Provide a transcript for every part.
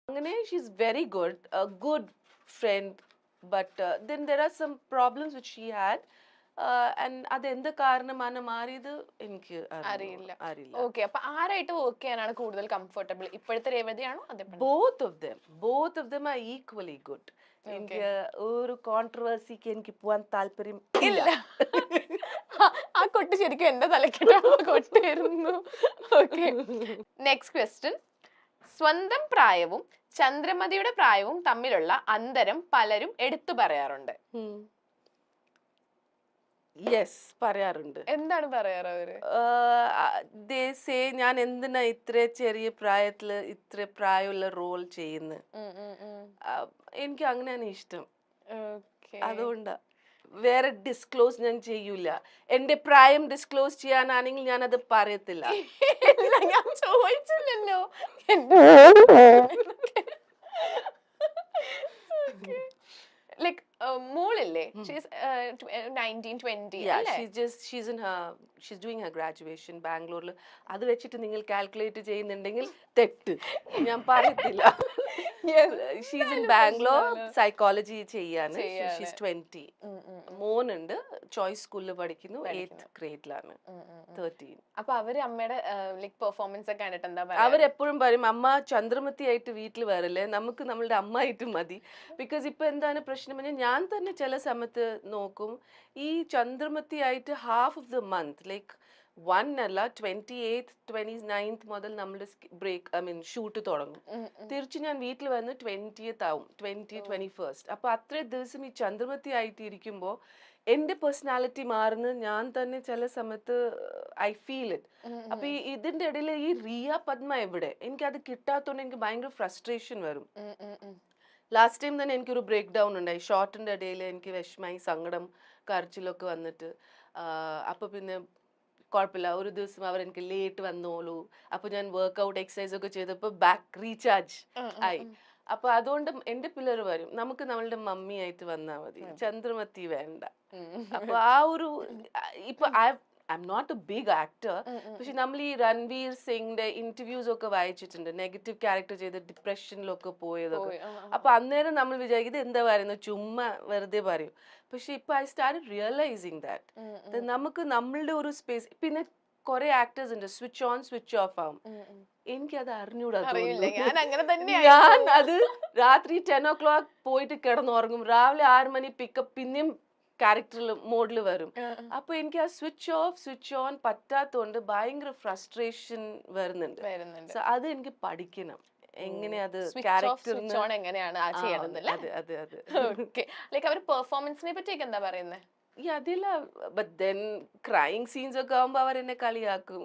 അങ്ങനെ she's very good, a good friend, but then there are some problems which she had, and അതെന്ത് കാരണമാണ് മാറിയത് എനിക്ക് അറിയില്ല. അറിയില്ല. ഓക്കെ, അപ്പൊ ആരായിട്ട് വർക്ക് ചെയ്യാനാണ് കൂടുതൽ കംഫർട്ടബിൾ? ഇപ്പോഴത്തെ രേവതിയാണോ അതേപോലെ? both of them are equally good. എനിക്ക് ഒരു കോൺട്രവേഴ്സിക്ക് എനിക്ക് പോവാൻ താല്പര്യം ഇല്ല. ആ കൊട്ട് ശരിക്കും എന്റെ തലക്കെട്ടാണ് കൊട്ടായിരുന്നു. Okay, next question. സ്വന്തം പ്രായവും ചന്ദ്രമതിയുടെ പ്രായവും തമ്മിലുള്ള അന്തരം പലരും എടുത്തു പറയാറുണ്ട്. യെസ്, പറയാറുണ്ട്. എന്താണ് പറയാറ് അവര്? ദേ സേ ഞാൻ എന്തിനാ ഇത്ര ചെറിയ പ്രായത്തില് ഇത്ര പ്രായമുള്ള റോൾ ചെയ്യുന്നത്. എനിക്ക് അങ്ങനെയാണ് ഇഷ്ടം. അതുകൊണ്ടാ വേറെ ഡിസ്ക്ലോസ് ഞാൻ ചെയ്യൂല. എന്റെ പ്രായം ഡിസ്ക്ലോസ് ചെയ്യാനാണെങ്കിൽ ഞാൻ അത് പറയത്തില്ല. ഞാൻ ചോദിച്ചില്ലല്ലോ. ലൈക് മോളില്ലേ, ഷീസ് 19 20 അല്ലേ? she's doing her graduation ബാംഗ്ലൂരിൽ. അത് വെച്ചിട്ട് നിങ്ങൾ കാൽക്കുലേറ്റ് ചെയ്യുന്നുണ്ടെങ്കിൽ തെറ്റ്, ഞാൻ പറയത്തില്ല. ഷീസ് ഇൻ ബാംഗ്ലൂർ സൈക്കോളജി ചെയ്യാണ്. ഷീസ് 20. മോനുണ്ട്, ചോയ്സ് സ്കൂളിൽ പഠിക്കുന്നു, 8th ഗ്രേഡിലാണ്. 13. അപ്പൊ അവര് അമ്മയുടെ ലൈക് പെർഫോമൻസ് ഒക്കെ കണ്ടിട്ട് എന്താ പറയാ? അവരെപ്പോഴും പറയും അമ്മ ചന്ദ്രമതി ആയിട്ട് വീട്ടിൽ വരല്ലേ, നമുക്ക് നമ്മളുടെ അമ്മ ആയിട്ട് മതി. ബിക്കോസ് ഇപ്പൊ എന്താണ് പ്രശ്നം പറഞ്ഞാൽ ഞാൻ തന്നെ ചില സമയത്ത് നോക്കും, ഈ ചന്ദ്രമതി ആയിട്ട് half of the month like 1 അല്ല 28th 29th മുതൽ നമ്മുടെ ഷൂട്ട് തുടങ്ങും. തിരിച്ച് ഞാൻ വീട്ടിൽ വന്ന് 20th ആവും, 21st. അപ്പൊ അത്ര ദിവസം ഈ ചന്ദ്രമതി ആയിട്ട് ഇരിക്കുമ്പോ എന്റെ പേഴ്സണാലിറ്റി മാറുന്നത് ഞാൻ തന്നെ ചില സമയത്ത് ഐ ഫീൽ ഇറ്റ്. അപ്പൊ ഇതിന്റെ ഇടയിൽ ഈ റിയ പദ്മ എവിടെ, എനിക്ക് അത് കിട്ടാത്തോണ്ട് എനിക്ക് ഭയങ്കര ഫ്രസ്ട്രേഷൻ വരും. ലാസ്റ്റ് ടൈം തന്നെ എനിക്കൊരു ബ്രേക്ക് ഡൗൺ ഉണ്ടായി. ഷോർട്ടിന്റെ ഇടയിൽ എനിക്ക് വിഷമായി, സങ്കടം, കരച്ചിലൊക്കെ വന്നിട്ട്. അപ്പൊ പിന്നെ കുഴപ്പമില്ല, ഒരു ദിവസം അവർ എനിക്ക് ലേറ്റ് വന്നോളൂ. അപ്പൊ ഞാൻ വർക്ക്ഔട്ട് എക്സസൈസ് ഒക്കെ ചെയ്തപ്പോ ബാക്ക് റീചാർജ് ആയി. അപ്പൊ അതുകൊണ്ട് എന്റെ പിള്ളേർ വരും, നമുക്ക് നമ്മളുടെ മമ്മി ആയിട്ട് വന്നാ മതി, ചന്ദ്രമതി വേണ്ട. അപ്പൊ ആ ഒരു ഇപ്പൊ I'm not a big actor, പക്ഷെ നമ്മൾ ഈ രൺവീർ സിംഗിന്റെ ഇന്റർവ്യൂസ് ഒക്കെ വായിച്ചിട്ടുണ്ട്, നെഗറ്റീവ് ക്യാരക്ടർ ചെയ്ത് ഡിപ്രഷനിലൊക്കെ പോയതൊക്കെ. അപ്പൊ അന്നേരം നമ്മൾ വിചാരിക്കുന്നത് എന്താ പറയുന്നത്, ചുമ്മാ വെറുതെ പറയും. പക്ഷെ ഇപ്പൊ ഐ സ്റ്റാർട്ട് റിയലൈസിങ് ദാറ്റ് നമുക്ക് നമ്മളുടെ ഒരു സ്പേസ്. പിന്നെ കുറെ ആക്ടേഴ്സ് ഉണ്ട് സ്വിച്ച് ഓൺ സ്വിച്ച് ഓഫ് ആവും, എനിക്കത് അറിഞ്ഞൂടാ. ഞാൻ അത് രാത്രി 10 o'clock പോയിട്ട് കിടന്നുറങ്ങും, രാവിലെ 6 മണി പിക്കപ്പ് പിന്നെയും ക്യാരക്ടറിൽ മോഡിൽ വരും. അപ്പൊ എനിക്ക് ആ സ്വിച്ച് ഓഫ് സ്വിച്ച് ഓൺ പറ്റാത്തോണ്ട് ഭയങ്കര ഫ്രസ്ട്രേഷൻ വരുന്നുണ്ട്. സോ അത് എനിക്ക് പഠിക്കണം, എങ്ങനെ അത് ക്യാരക്ടർ എങ്ങനെയാണ് ചെയ്യണമെന്നല്ലേ. അതെ അതെ. ലൈക് അവർ പെർഫോമൻസിനെ പറ്റിയൊക്കെ എന്താ പറയുന്നത്? അതില്ല, ബട്ട് ദെൻ ക്രൈങ് സീൻസ് ഒക്കെ ആവുമ്പോ അവരെന്നെ കളിയാക്കും,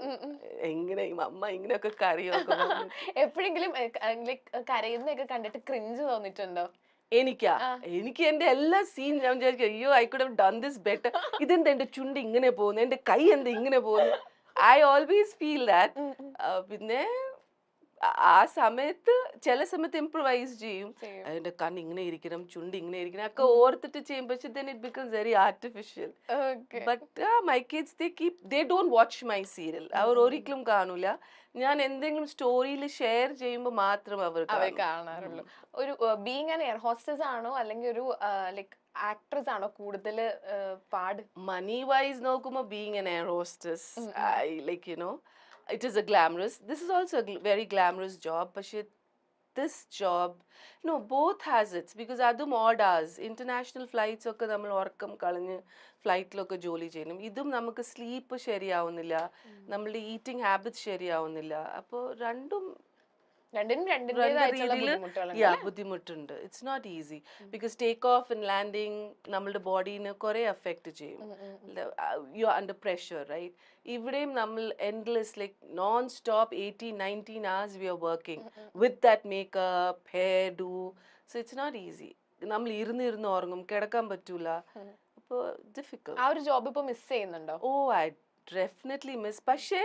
എങ്ങനെ അമ്മ ഇങ്ങനെയൊക്കെ കരയൊക്കെ. എപ്പോഴെങ്കിലും ലൈക് കരയുന്നൊക്കെ കണ്ടിട്ട് ക്രിഞ്ച് തോന്നിട്ടുണ്ടോ? എനിക്ക് എന്റെ എല്ലാ സീൻ ഞാൻ വിചാരിക്കും, അയ്യോ I could have done this better. ഇതെന്താ എന്റെ ചുണ്ട് ഇങ്ങനെ പോകുന്നു, എന്റെ കൈ എന്താ ഇങ്ങനെ പോകുന്നു. I always feel that. പിന്നെ ആ സമയത്ത് ചില സമയത്ത് ഇംപ്രവൈസ് ചെയ്യും, അതിന്റെ കണ്ണ് ഇങ്ങനെ ഇരിക്കണം, ചുണ്ട് ഇങ്ങനെ ഇരിക്കണം ഒക്കെ ഓർത്തിട്ട് ചെയ്യും. പക്ഷെ then it becomes very artificial. But my kids they don't watch my serial. അവർ ഒരിക്കലും കാണൂല. ഞാൻ എന്തെങ്കിലും സ്റ്റോറിയിൽ ഷെയർ ചെയ്യുമ്പോൾ മാത്രം അവർ കാണാറുള്ളൂ. ഒരു ബീങ് ആൻ എയർ ഹോസ്റ്റസ് ആണോ അല്ലെങ്കിൽ ഒരു ലൈക് ആക്ട്രസ് ആണോ കൂടുതൽ പാട്? മണി വൈസ് നോക്കുമ്പോൾ being an air hostess, I like you know it is a glamorous, this is also a very glamorous job, but this job, no, both has its, because adum odd hours, international flights ഒക്കെ നമ്മൾ ഉറക്കം കളഞ്ഞ് ഫ്ലൈറ്റിലൊക്കെ ജോലി ചെയ്യണം. ഇതും നമുക്ക് sleep ശരിയാവുന്നില്ല, നമ്മളുടെ eating habits ശരിയാവുന്നില്ല. അപ്പോൾ രണ്ടും ബുദ്ധിമുട്ടുണ്ട്. It's not easy because take off and landing നമ്മളുടെ ബോഡീനെ കുറെ അഫക്റ്റ് ചെയ്യും. You are under pressure, right? ഇവിടെയും നമ്മൾ endless like non stop 18-19 hours we are working with that makeup, hairdo. So it's not easy. നമ്മൾ ഇരുന്ന് ഉറങ്ങും, കിടക്കാൻ പറ്റൂല. അപ്പോൾ ഡിഫിക്കൽട്ട്. ആ ഒരു ജോബ് ഇപ്പോൾ മിസ് ചെയ്യുന്നുണ്ടോ? ഓ, ഐ ഡെഫിനറ്റ്ലി മിസ്. പക്ഷേ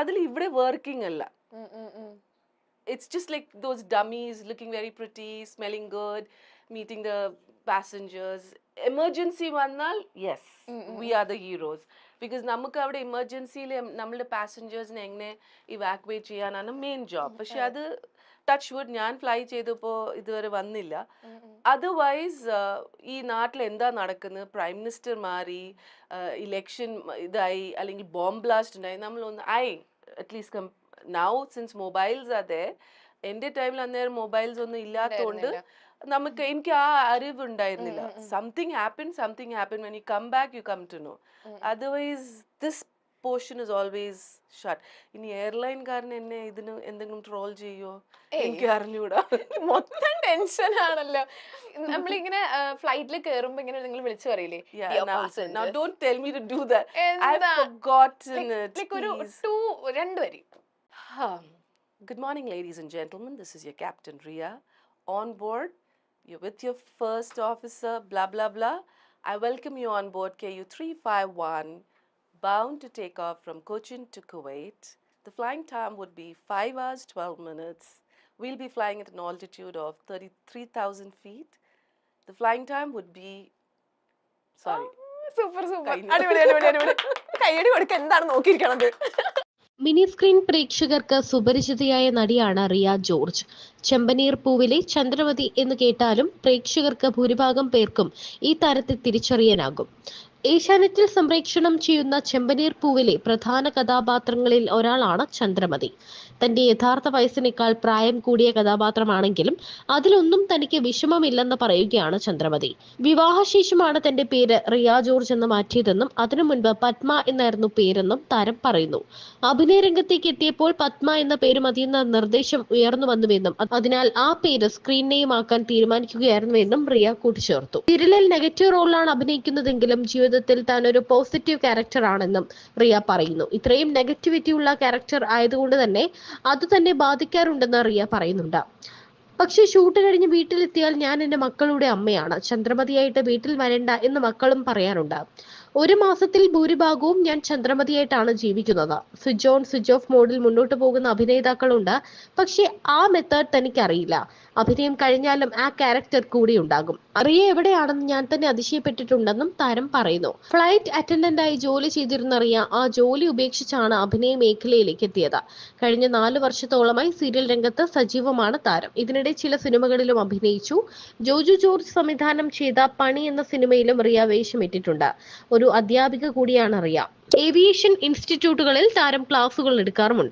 അതിൽ ഇവിടെ വർക്കിംഗ് അല്ല. It's just like those dummies looking very pretty, smelling good, meeting the passengers. Emergency vannal, yes, we are the heroes. Because നമുക്ക് അവിടെ എമർജൻസിയിൽ നമ്മളുടെ പാസഞ്ചേഴ്സിനെ എങ്ങനെ ഇവാക്യുവേറ്റ് ചെയ്യാനാണ് മെയിൻ ജോബ്. പക്ഷെ അത് ടച്ച് വുഡ് ഞാൻ ഫ്ലൈ ചെയ്തപ്പോൾ ഇതുവരെ വന്നില്ല. അതർവൈസ് ഈ നാട്ടിൽ എന്താ നടക്കുന്നത്, പ്രൈം മിനിസ്റ്റർ മാറി, ഇലക്ഷൻ ഇതായി, അല്ലെങ്കിൽ ബോംബ് ബ്ലാസ്റ്റ് ഉണ്ടായി, നമ്മളൊന്ന് അറ്റ്ലീസ്റ്റ് നൗ സിൻസ് മൊബൈൽസ് അതെ, എൻ്റെ ടൈമിൽ അന്നേരം മൊബൈൽസ് ഒന്നും ഇല്ലാത്തതുകൊണ്ട് എനിക്ക് ആ അറിവ് ഉണ്ടായിരുന്നില്ല. Something happen when you come back you come to know. Otherwise this portion is always shut. ഇനി എയർലൈൻകാരൻ എന്നെ ഇതിന് എന്തെങ്കിലും ട്രോൾ ചെയ്യോ എനിക്ക് അറിഞ്ഞൂടാ. മൊത്തം ടെൻഷൻ ആണല്ലോ. നമ്മളിങ്ങനെ ഫ്ലൈറ്റിൽ കേറുമ്പോ ഇങ്ങനെ നിങ്ങൾ വിളിച്ചു പറയില്ലേ, Now don't tell me to do that. I've forgotten it. Like ഒരു രണ്ട് വരി. Good morning, ladies and gentlemen. This is your Captain Ria. On board, you're with your first officer, blah, blah, blah. I welcome you on board KU351, bound to take off from Cochin to Kuwait. The flying time would be 5 hours, 12 minutes. We'll be flying at an altitude of 33,000 feet. The flying time would be... Sorry. Super super, അടിപൊളി അടിപൊളി അടിപൊളി. കയ്യടി കൊടുക്ക, എന്താണ് നോക്കിയിരിക്കണത്. Mini screen പ്രേക്ഷകർക്ക് സുപരിചിതയായ നടിയാണ് Riya George. ചെമ്പനീർ പൂവിലെ ചന്ദ്രമതി എന്ന് കേട്ടാലും പ്രേക്ഷകർക്ക് ഭൂരിഭാഗം പേർക്കും ഈ താരത്തെ തിരിച്ചറിയാനാകും. ഏഷ്യാനെറ്റിൽ സംപ്രേക്ഷണം ചെയ്യുന്ന ചെമ്പനീർ പൂവിലെ പ്രധാന കഥാപാത്രങ്ങളിൽ ഒരാളാണ് ചന്ദ്രമതി. തന്റെ യഥാർത്ഥ വയസ്സിനേക്കാൾ പ്രായം കൂടിയ കഥാപാത്രമാണെങ്കിലും അതിലൊന്നും തനിക്ക് വിഷമമില്ലെന്ന് പറയുകയാണ് ചന്ദ്രമതി. വിവാഹശേഷമാണ് തന്റെ പേര് റിയ ജോർജ് എന്ന് മാറ്റിയതെന്നും അതിനു മുൻപ് പത്മ എന്നായിരുന്നു പേരെന്നും താരം പറയുന്നു. അഭിനയ രംഗത്തേക്ക് എത്തിയപ്പോൾ പത്മ എന്ന പേര് മതിയെന്ന നിർദ്ദേശം ഉയർന്നു വന്നുവെന്നും അതിനാൽ ആ പേര് സ്ക്രീൻ നെയിം ആക്കാൻ തീരുമാനിക്കുകയായിരുന്നുവെന്നും റിയ കൂട്ടിച്ചേർത്തു. സീരിയലിൽ നെഗറ്റീവ് റോളിലാണ് അഭിനയിക്കുന്നതെങ്കിലും ജീവിതത്തിൽ താൻ ഒരു പോസിറ്റീവ് ക്യാരക്ടർ ആണെന്നും റിയ പറയുന്നു. ഇത്രയും നെഗറ്റിവിറ്റി ഉള്ള ക്യാരക്ടർ ആയതുകൊണ്ട് തന്നെ അത് തന്നെ ബാധിക്കാറുണ്ടെന്ന് റിയ പറയുന്നുണ്ട്. പക്ഷെ ഷൂട്ട് കഴിഞ്ഞ് വീട്ടിലെത്തിയാൽ ഞാൻ എൻ്റെ മക്കളുടെ അമ്മയാണ്, ചന്ദ്രമതിയായിട്ട് വീട്ടിൽ വരണ്ട എന്ന് മക്കളും പറയാറുണ്ട്. ഒരു മാസത്തിൽ ഭൂരിഭാഗവും ഞാൻ ചന്ദ്രമതിയായിട്ടാണ് ജീവിക്കുന്നത്. സ്വിച്ച് ഓൺ സ്വിച്ച് ഓഫ് മോഡിൽ മുന്നോട്ട് പോകുന്ന അഭിനേതാക്കളുണ്ട്. പക്ഷെ ആ മെത്തേഡ് തനിക്കറിയില്ല. അഭിനയം കഴിഞ്ഞാലും ആ ക്യാരക്ടർ കൂടി ഉണ്ടാകും. റിയ എവിടെയാണെന്ന് ഞാൻ തന്നെ അതിശയപ്പെട്ടിട്ടുണ്ടെന്നും താരം പറയുന്നു. ഫ്ലൈറ്റ് അറ്റൻഡന്റായി ജോലി ചെയ്തിരുന്ന റിയ ആ ജോലി ഉപേക്ഷിച്ചാണ് അഭിനയ മേഖലയിലേക്ക് എത്തിയത്. കഴിഞ്ഞ 4 വർഷത്തോളമായി സീരിയൽ രംഗത്ത് സജീവമാണ് താരം. ഇതിനിടെ ചില സിനിമകളിലും അഭിനയിച്ചു. ജോജു ജോർജ് സംവിധാനം ചെയ്ത പണി എന്ന സിനിമയിലും റിയ വേഷമിട്ടിട്ടുണ്ട്. ഒരു അധ്യാപിക കൂടിയാണ് റിയ. ഏവിയേഷൻ ഇൻസ്റ്റിറ്റ്യൂട്ടുകളിൽ താരം ക്ലാസുകൾ എടുക്കാറുമുണ്ട്.